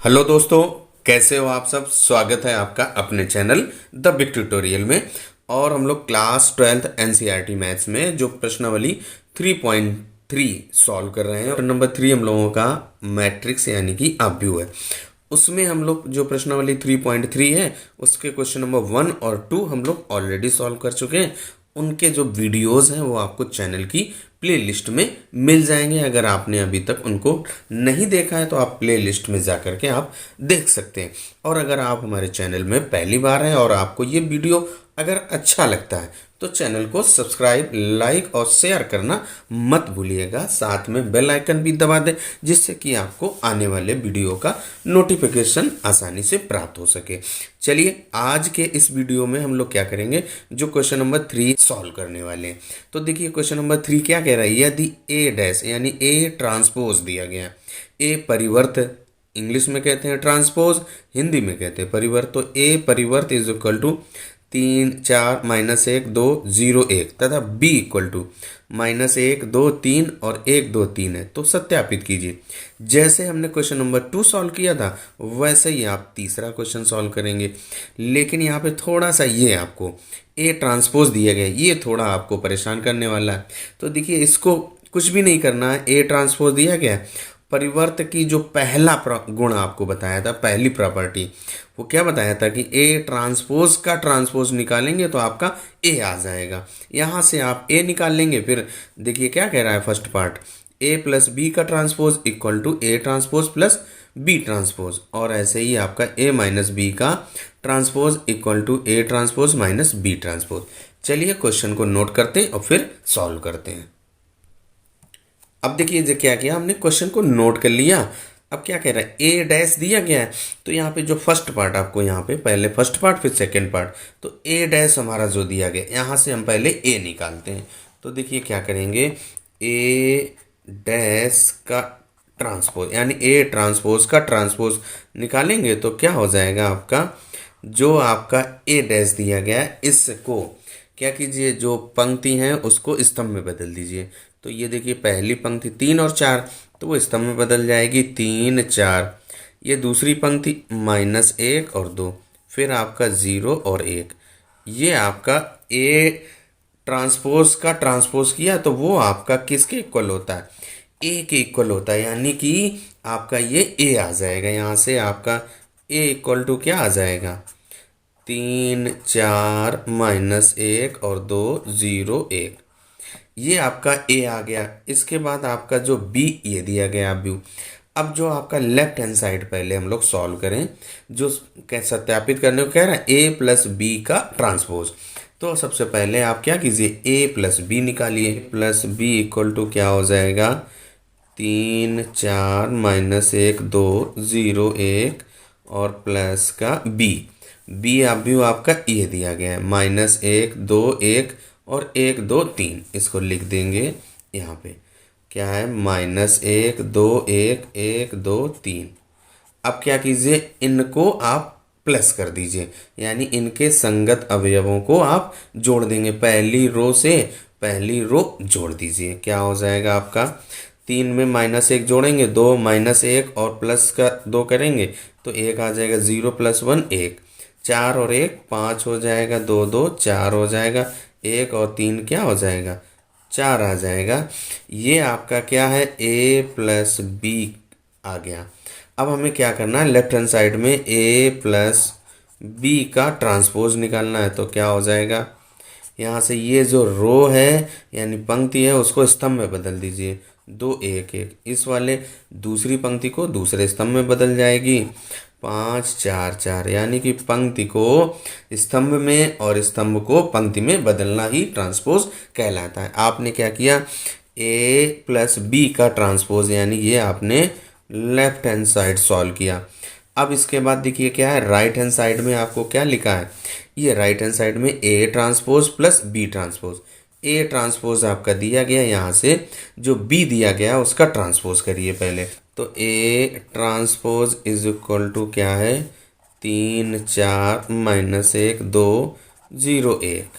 Hello दोस्तों, कैसे हो आप सब। स्वागत है आपका अपने चैनल द बिग ट्यूटोरियल में। और हम लोग क्लास 12th एनसीईआरटी मैथ्स में जो प्रश्नावली 3.3 सॉल्व कर रहे हैं। नंबर 3 हम लोगों का मैट्रिक्स यानी कि अपव्यू है। उसमें हम लोग जो प्रश्नावली 3.3 है उसके क्वेश्चन नंबर 1 और 2 हम लोग ऑलरेडी सॉल्व कर चुके हैं। उनके जो वीडियोस हैं वो आपको चैनल की प्लेलिस्ट में मिल जाएंगे। अगर आपने अभी तक उनको नहीं देखा है तो आप प्लेलिस्ट में जा करके आप देख सकते हैं। और अगर आप हमारे चैनल में पहली बार हैं और आपको ये वीडियो अगर अच्छा लगता है तो चैनल को सब्सक्राइब, लाइक और शेयर करना मत भूलिएगा। साथ में बेल आइकन भी दबा दें जिससे कि आपको आने वाले वीडियो का नोटिफिकेशन आसानी से प्राप्त हो सके। चलिए आज के इस वीडियो में हम लोग क्या करेंगे, जो क्वेश्चन नंबर 3 सॉल्व करने वाले हैं। तो देखिए क्वेश्चन नंबर 3 क्या कह रहा है, यदि ए डैश यानी ए ट्रांसपोज दिया गया, ए परिवर्त इंग्लिश में कहते हैं ट्रांसपोज, हिंदी में कहते हैं परिवर्त। तो ए परिवर्त इज इक्वल टू 3 4 -1 2 0 1 तथा b इक्वल टू -1 2 3 और 1 2 3 है। तो सत्यापित कीजिए। जैसे हमने क्वेश्चन नंबर 2 सॉल्व किया था वैसे ही आप तीसरा क्वेश्चन सॉल्व करेंगे। लेकिन यहाँ पे थोड़ा सा ये आपको ए ट्रांसपोज दिया गया, ये थोड़ा आपको परेशान करने वाला है। तो देखिए इसको कुछ भी नहीं करना है, ए ट्रांसपोज दिया गया है। परिवर्त की जो पहला गुण आपको बताया था, पहली प्रॉपर्टी, वो क्या बताया था कि ए ट्रांसपोज का ट्रांसपोज निकालेंगे तो आपका ए आ जाएगा। यहाँ से आप ए निकाल लेंगे। फिर देखिए क्या कह रहा है first part, A plus B का transpose equal to A transpose plus B transpose. और ऐसे ही आपका ए माइनस बी का transpose equal to A transpose minus B transpose. चलिए क्वेश्चन को नोट करते हैं और फिर सॉल्व करते हैं। अब देखिए जो क्या किया हमने, क्वेश्चन को नोट कर लिया। अब क्या कह रहा है, ए डैश दिया गया है। तो यहाँ पे जो फर्स्ट पार्ट आपको यहाँ पे पहले फर्स्ट पार्ट फिर सेकंड पार्ट, तो ए डैश हमारा जो दिया गया यहाँ से हम पहले ए निकालते हैं। तो देखिए क्या करेंगे, ए डैश का ट्रांसपोज यानी ए ट्रांसपोज का ट्रांसपोज निकालेंगे तो क्या हो जाएगा आपका, जो आपका ए डैश दिया गया है इसको क्या कीजिए, जो पंक्ति है उसको स्तंभ में बदल दीजिए। तो ये देखिए पहली पंक्ति 3 और 4 तो वो स्तंभ में बदल जाएगी 3 4। ये दूसरी पंक्ति -1 और 2, फिर आपका 0 और 1। ये आपका ए ट्रांसपोज का ट्रांसपोज किया तो वो आपका किसके इक्वल होता है, ए के इक्वल होता है। यानी कि आपका ये ए आ जाएगा। यहाँ से आपका ए इक्वल टू क्या आ जाएगा, 3 4 -1 और 2 0 1। ये आपका ए आ गया। इसके बाद आपका जो बी ये दिया गया व्यू। अब जो आपका लेफ्ट हैंड साइड पहले हम लोग सॉल्व करें, जो सत्यापित करने को कह रहा है ए प्लस बी का ट्रांसपोज। तो सबसे पहले आप क्या कीजिए, ए प्लस बी निकालिए। प्लस बी इक्वल टू क्या हो जाएगा, 3 4 -1 2 0 1 और प्लस का बी। बी व्यू आपका ये दिया गया है -1 2 1 और 1 2 3। इसको लिख देंगे यहाँ पे क्या है, -1 2 1 1 2 3। अब क्या कीजिए, इनको आप प्लस कर दीजिए, यानी इनके संगत अवयवों को आप जोड़ देंगे। पहली रो से पहली रो जोड़ दीजिए। क्या हो जाएगा आपका, 3 में -1 जोड़ेंगे, 2 -1 और प्लस का 2 करेंगे तो 1 आ जाएगा, 0 + 1 1, 4 और 1 5 हो जाएगा, 2 2 4 हो जाएगा, 1 और 3 क्या हो जाएगा, 4 आ जाएगा। ये आपका क्या है, ए प्लस बी आ गया। अब हमें क्या करना है, लेफ्ट हैंड साइड में ए प्लस बी का ट्रांसपोज निकालना है। तो क्या हो जाएगा, यहाँ से ये जो रो है यानी पंक्ति है उसको स्तंभ में बदल दीजिए, 2 1 1। इस वाले दूसरी पंक्ति को दूसरे स्तंभ में बदल जाएगी, 5 4 4। यानी कि पंक्ति को स्तंभ में और स्तंभ को पंक्ति में बदलना ही ट्रांसपोज कहलाता है। आपने क्या किया, ए प्लस बी का ट्रांसपोज यानी ये आपने लेफ्ट हैंड साइड सॉल्व किया। अब इसके बाद देखिए क्या है, राइट हैंड साइड में आपको क्या लिखा है, ये राइट हैंड साइड में A transpose plus B transpose. A transpose आपका दिया गया, यहाँ से जो बी दिया गया उसका ट्रांसपोज करिए पहले। तो A transpose is equal to क्या है, 3 4 -1 2 0 1।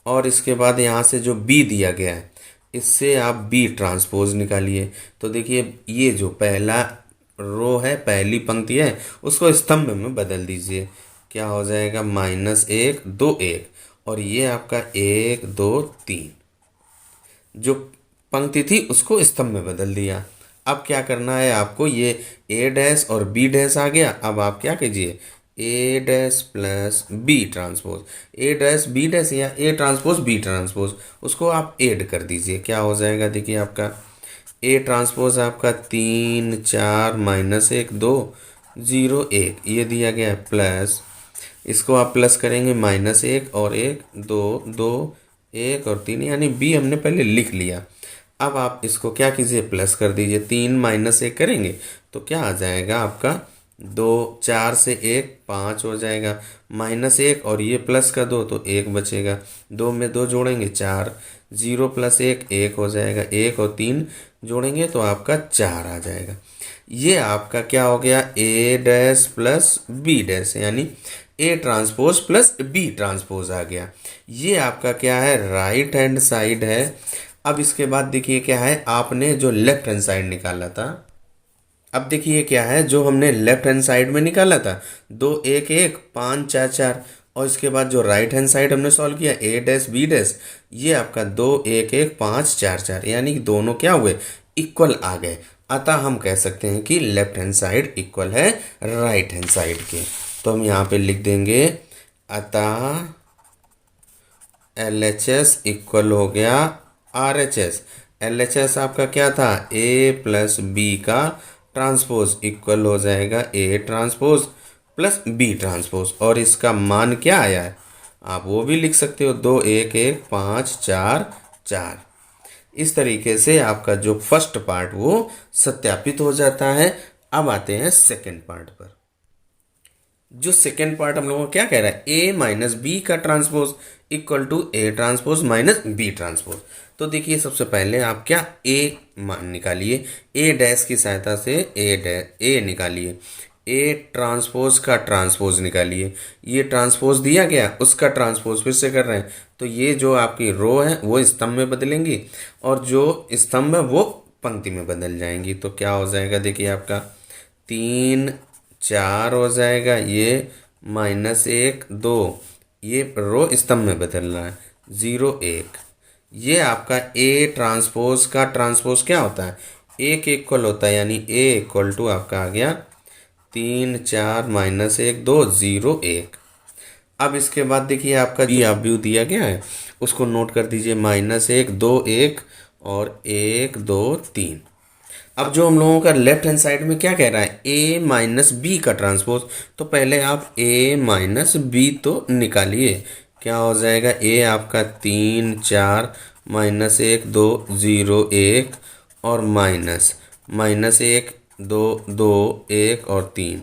और इसके बाद यहाँ से जो बी दिया गया है इससे आप बी ट्रांसपोज निकालिए। तो देखिए ये जो पहला रो है, पहली पंक्ति है, उसको स्तंभ में बदल दीजिए। क्या हो जाएगा, -1 2 1, और ये आपका 1 2 3 जो पंक्ति थी उसको स्तंभ में बदल दिया। अब क्या करना है आपको, ये ए डैश और बी डैश आ गया। अब आप क्या कीजिए, ए डैश प्लस बी ट्रांसपोज, ए डैश बी डैश या ए ट्रांसपोज बी ट्रांसपोज, उसको आप ऐड कर दीजिए। क्या हो जाएगा, देखिए आपका ए ट्रांसपोज आपका 3 4 -1 2 0 1 ये दिया गया है, प्लस इसको आप प्लस करेंगे -1 और 1 2 2 1 और 3, यानी बी हमने पहले लिख लिया। अब आप इसको क्या कीजिए, प्लस कर दीजिए। 3 - 1 करेंगे तो क्या आ जाएगा आपका, 2 4 से 1 5 हो जाएगा, -1 और ये प्लस का 2 तो 1 बचेगा, 2 में 2 जोड़ेंगे 4, 0 + 1 1 हो जाएगा, 1 और 3 जोड़ेंगे तो आपका 4 आ जाएगा। ये आपका क्या हो गया, A dash plus B dash, यानी A transpose plus B transpose आ गया। ये आपका क्या है, राइट हैंड साइड है। अब इसके बाद देखिए क्या है, आपने जो लेफ्ट हैंड साइड निकाला था, अब देखिए क्या है जो हमने लेफ्ट हैंड साइड में निकाला था, 2 1 1 5 4 4, और इसके बाद जो राइट हैंड साइड हमने सॉल्व किया, ए डैश बी डैश, ये आपका 2 1 1 5 4 4, यानी कि दोनों क्या हुए, इक्वल आ गए। अतः हम कह सकते हैं कि लेफ्ट हैंड साइड इक्वल है राइट हैंड साइड के। तो हम यहाँ पे लिख देंगे, अतः LHS इक्वल हो गया RHS। LHS आपका क्या था, A प्लस बी का ट्रांसपोज इक्वल हो जाएगा A transpose plus B transpose, और इसका मान क्या आया है आप वो भी लिख सकते हो, 2 1 1 5 4 4। इस तरीके से आपका जो फर्स्ट पार्ट वो सत्यापित हो जाता है। अब आते हैं सेकंड पार्ट पर। जो सेकेंड पार्ट हम लोगों को क्या कह रहा है, ए माइनस बी का transpose equal to A transpose minus B transpose. तो देखिए सबसे पहले आप क्या ए मान निकालिए, ए डैश की सहायता से ए निकालिए, ए ट्रांसपोज का ट्रांसपोज निकालिए। ये ट्रांसपोज दिया गया, उसका ट्रांसपोज फिर से कर रहे हैं, तो ये जो आपकी रो है वो स्तंभ में बदलेंगी और जो स्तंभ है वो पंक्ति में बदल जाएंगी। तो क्या हो जाएगा, देखिए आपका 3 4 हो जाएगा, ये -1 2, ये रो स्तंभ में बदल रहा है, 0 1। ये आपका ए ट्रांसपोज का ट्रांसपोज क्या होता है, ए के इक्वल होता है, यानी ए इक्वल टू आपका आ गया 3 4 -1 2 0 1। अब इसके बाद देखिए आपका जी आव्यूह दिया गया है, उसको नोट कर दीजिए, -1 2 1 और 1 2 3। अब जो हम लोगों का लेफ्ट हैंड साइड में क्या कह रहा है, ए माइनस बी का ट्रांसपोज, तो पहले आप ए माइनस बी तो निकालिए। क्या हो जाएगा, ए आपका 3 4 -1 2 0 1 और -1 2 2 1 और 3।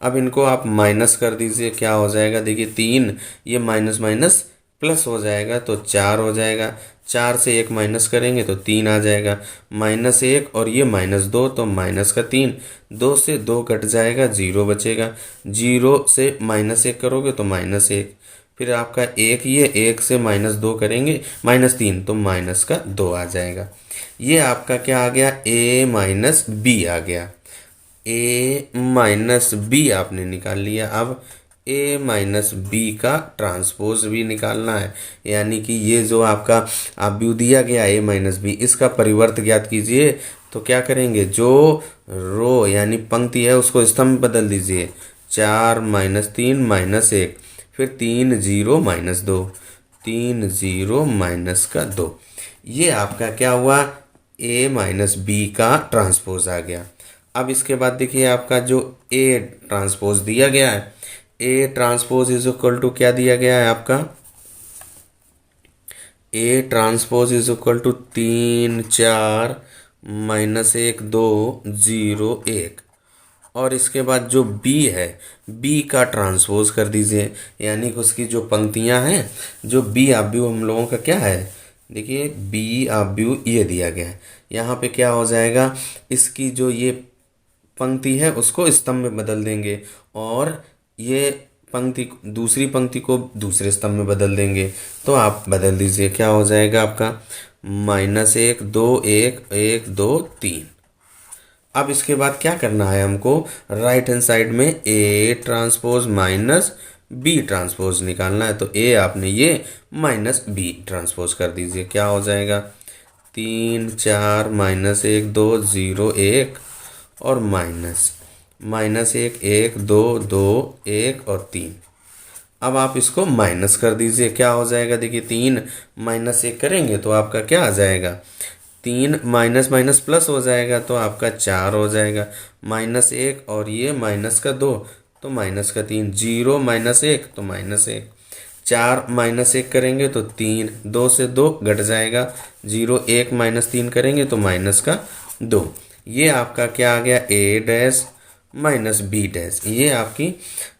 अब इनको आप माइनस कर दीजिए, क्या हो जाएगा, देखिए 3, ये माइनस माइनस प्लस हो जाएगा तो 4 हो जाएगा, 4 से 1 माइनस करेंगे तो 3 आ जाएगा, -1 और ये -2 तो माइनस का 3, 2 से 2 कट जाएगा, 0 बचेगा, 0 से -1 करोगे तो -1, फिर आपका 1, ये 1 से -2 करेंगे -3 तो माइनस का 2 आ जाएगा। ये आपका क्या आ गया, a माइनस बी आ गया, a माइनस बी आपने निकाल लिया। अब a माइनस बी का ट्रांसपोज भी निकालना है, यानी कि ये जो आपका आव्यूह दिया गया a माइनस बी, इसका परिवर्त ज्ञात कीजिए। तो क्या करेंगे, जो रो यानी पंक्ति है उसको स्तंभ बदल दीजिए, 4 -3 -1, फिर 3 0 -2, 3 0 माइनस का 2। ये आपका क्या हुआ, a माइनस बी का ट्रांसपोज आ गया। अब इसके बाद देखिए आपका जो ए ट्रांसपोज दिया गया है, A transpose is equal to क्या दिया गया है आपका, A transpose is equal to 3 4 -1 2 0 1, और इसके बाद जो बी है, बी का ट्रांसपोज कर दीजिए, यानी कि उसकी जो पंक्तियां हैं, जो बी आव्यूह हम लोगों का क्या है, देखिए बी आव्यूह ये दिया गया है। यहाँ पे क्या हो जाएगा, इसकी जो ये पंक्ति है उसको स्तंभ में बदल देंगे और ये पंक्ति दूसरी पंक्ति को दूसरे स्तंभ में बदल देंगे। तो आप बदल दीजिए, क्या हो जाएगा आपका, -1 2 1 1 2 3। अब इसके बाद क्या करना है हमको, राइट हैंड साइड में A transpose minus B transpose निकालना है। तो ए आपने ये माइनस बी ट्रांसपोज कर दीजिए, क्या हो जाएगा 3 4 माइनस 1 2 0 1 और माइनस माइनस 1 1 2 2 1 और 3। अब आप इसको माइनस कर दीजिए, क्या हो जाएगा, देखिए 3 माइनस 1 करेंगे तो आपका क्या आ जाएगा, 3 माइनस माइनस प्लस हो जाएगा तो आपका 4 हो जाएगा, माइनस 1 और ये माइनस का 2 तो माइनस का 3, 0 माइनस 1 तो माइनस 1, 4 माइनस 1 करेंगे तो 3, 2 से 2 घट जाएगा, 0 1 माइनस 3 करेंगे तो माइनस का 2। ये आपका क्या आ गया, A dash minus B dash, ये आपकी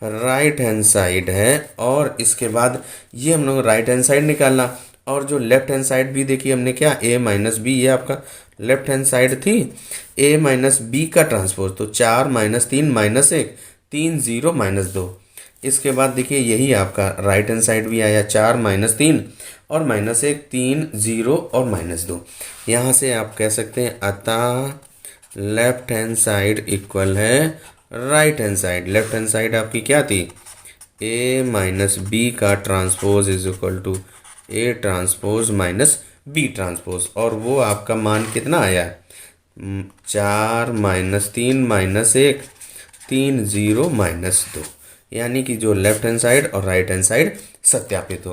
राइट हैंड साइड है। और इसके बाद ये हम लोग राइट हैंड साइड निकालना, और जो लेफ्ट हैंड साइड भी देखिए हमने क्या, ए माइनस बी, ये आपका लेफ्ट हैंड साइड थी, ए माइनस बी का ट्रांसपोज, तो 4 माइनस 3 माइनस 1 3 0 माइनस 2। इसके बाद देखिए यही आपका राइट हैंड साइड भी आया, 4 माइनस 3 और माइनस 1 3 0 और माइनस 2। यहाँ से आप कह सकते हैं अतः लेफ्ट हैंड साइड इक्वल है right hand side. Left hand side आपकी क्या थी, ए माइनस बी का transpose is equal to A transpose minus B transpose, और वो आपका मान कितना आया, 4 माइनस 3 माइनस 1 3 0 माइनस 2, यानी कि जो लेफ्ट हैंड साइड और राइट हैंड साइड सत्यापित हो।